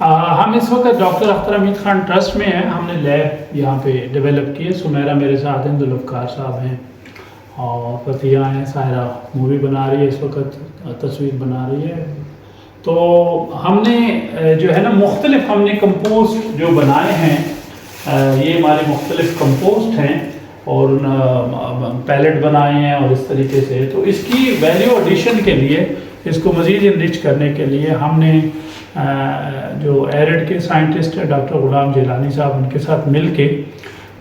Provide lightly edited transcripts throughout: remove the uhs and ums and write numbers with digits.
हम इस वक्त डॉक्टर अख्तर हमीद खान ट्रस्ट में हैं। हमने लैब यहाँ पे डेवलप की है। सुमेरा मेरे साथ हैं, जुल्फ़कार साहब हैं और फतिया हैं। सायरा मूवी बना रही है, इस वक्त तस्वीर बना रही है। तो हमने जो है ना मुख्तलिफ हमने कंपोस्ट जो बनाए हैं, ये हमारे मुख्तलिफ कंपोस्ट हैं और पैलेट बनाए हैं और इस तरीके से। तो इसकी वैल्यू एडिशन के लिए, इसको मज़ीद इनरिच करने के लिए हमने जो एरिड के साइंटिस्ट है डॉक्टर गुलाम जिलानी साहब, उनके साथ मिल के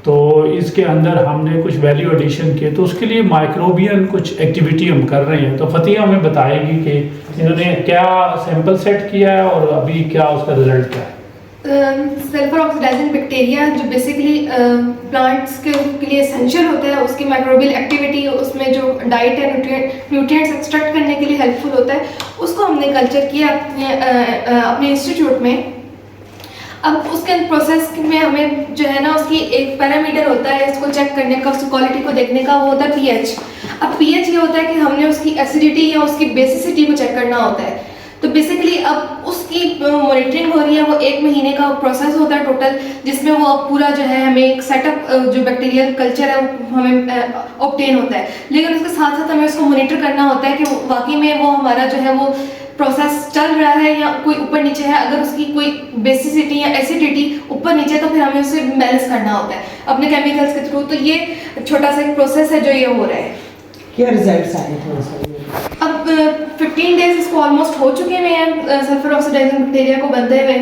तो इसके अंदर हमने कुछ वैल्यू एडिशन किए। तो उसके लिए माइक्रोबियन कुछ एक्टिविटी हम कर रहे हैं। तो फतिया हमें बताएगी कि इन्होंने क्या सैंपल सेट किया है और अभी क्या उसका रिजल्ट क्या है। सल्फर ऑक्सीडाइजिंग बैक्टीरिया जो बेसिकली प्लांट्स के लिए एसेंशियल होता है, उसकी माइक्रोबियल एक्टिविटी, उसमें जो डाइट है न्यूट्रिएंट्स एक्सट्रैक्ट करने के लिए हेल्पफुल होता है, उसको हमने कल्चर किया अपने इंस्टीट्यूट में। अब उसके प्रोसेस में हमें जो है ना उसकी एक पैरामीटर होता है इसको चेक करने का, उसकी क्वालिटी को देखने का, वो होता है पीएच। अब पीएच ये होता है कि हमने उसकी एसिडिटी या उसकी बेसिसिटी को चेक करना होता है। तो बेसिकली अब उसकी मॉनिटरिंग हो रही है। वो 1 महीने का प्रोसेस होता है टोटल, जिसमें वो पूरा जो है हमें एक सेटअप जो बैक्टीरियल कल्चर है वो हमें ऑब्टेन होता है। लेकिन उसके साथ साथ हमें उसको मॉनिटर करना होता है कि वाकई में वो हमारा जो है वो प्रोसेस चल रहा है या कोई ऊपर नीचे है। अगर उसकी कोई बेसिसिटी या एसिडिटी ऊपर नीचे है तो फिर हमें उसे बैलेंस करना होता है अपने केमिकल्स के थ्रू। तो ये छोटा सा एक प्रोसेस है जो ये हो रहा है। क्या रिजल्ट्स आए थोड़ा सा? अब 15 डेज इसको ऑलमोस्ट हो चुके हुए हैं सल्फर ऑक्सीडाइजिंग बैक्टीरिया को बनते हुए।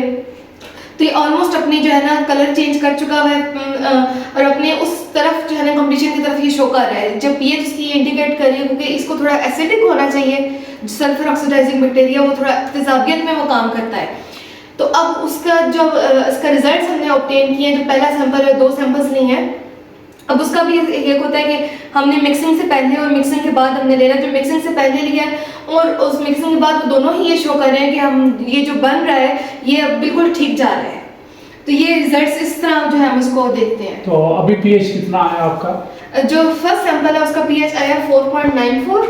तो ये ऑलमोस्ट अपनी जो है ना कलर चेंज कर चुका है और अपने उस तरफ जो है ना कंपटीशन की तरफ ये शो कर रहा है। जब पीएच इसकी इंडिकेट कर रही है क्योंकि इसको थोड़ा एसिडिक होना चाहिए। सल्फर ऑक्सीडाइजिंग बैक्टीरिया वो थोड़ा तेजाबियत में वो काम करता है। तो अब उसका जो इसका रिजल्ट हमने ऑब्टेन किए, जो पहला सैंपल है 2 सैंपल्स लिए हैं। अब उसका भी एक होता है कि हमने मिक्सिंग से पहले और मिक्सिंग के बाद हमने लेना। जो मिक्सिंग से पहले लिया और उस मिक्सिंग के बाद दोनों ही ये शो कर रहे हैं कि हम ये जो बन रहा है ये अब बिल्कुल ठीक जा रहा है। तो ये रिजल्ट्स इस तरह जो है हम उसको देखते हैं। तो अभी पीएच कितना आया आपका? जो फर्स्ट सैंपल है उसका पीएच आया 4.94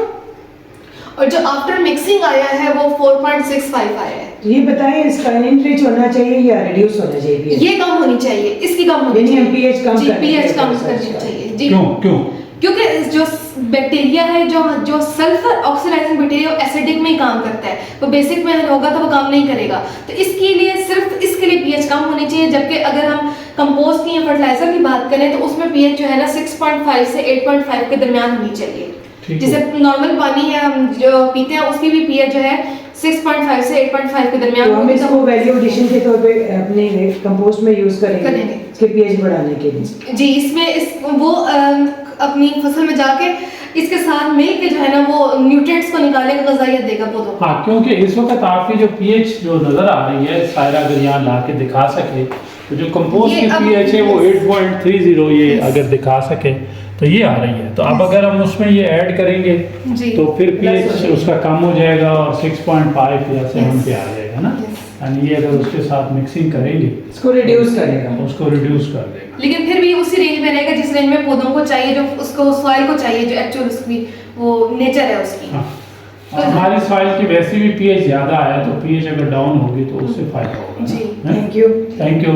और जो आफ्टर मिक्सिंग आया है वो 4.65 आया है। तो ये बताएं इसका इनरिच होना चाहिए या रिड्यूस होना चाहिए पीएच? ये कम होनी चाहिए, इसकी कम होनी चाहिए। पीएच कम जी, पीएच कम करनी चाहिए जी। क्यों? क्योंकि जो बैक्टीरिया है जो सल्फर ऑक्सीडाइजिंग बैक्टीरिया एसिडिक में ही काम करता है। वो बेसिक में होगा तो वो काम नहीं करेगा। तो इसके लिए सिर्फ इसके लिए पीएच कम होनी चाहिए। जबकि अगर हम कंपोस्ट की या फर्टिलाइजर की बात करें तो उसमें पीएच जो है ना 6.5 से 8.5 के दरमियान होनी चाहिए। जैसे नॉर्मल पानी है हम जो पीते हैं उसकी भी पीएच जो है 6.5 से 8.5 के दरमियान। तो हम इसको वैल्यू एडिशन के तौर पे अपने कंपोस्ट में यूज करेंगे इसके पीएच बढ़ाने के लिए। जी, इसमें वो अपनी फसल में जाके इसके साथ मिल के जो है ना वो न्यूट्रिएंट्स को निकालेगा, ग़िज़ाइयत देगा पौधों को। हाँ, क्योंकि इस वक्त आपकी जो पीएच जो नज़र आ रही है, सायरा अगर यहाँ ला के दिखा सके तो जो कंपोस्ट की पीएच है वो 8.30 ये अगर दिखा सके तो ये आ रही है। तो अब अगर हम उसमें ये ऐड करेंगे तो फिर पीएच उसका कम हो जाएगा और 6.5 या 7 पे आ जाएगा ना। यानी ये अगर उसके साथ मिक्सिंग करेंगे उसको रिड्यूस करेगा, उसको रिड्यूस कर देगा। लेकिन फिर भी उसी रेंज में रहेगा जिस रेंज में पौधों को चाहिए, जो उसको सॉइल को चाहिए, जो एक्चुअल उसकी वो नेचर है उसकी। हाँ। हमारी सॉइल की वैसे भी पीएच ज़्यादा आया तो पीएच अगर डाउन होगी तो उससे फायदा होगा। जी, थैंक यू। Thank you.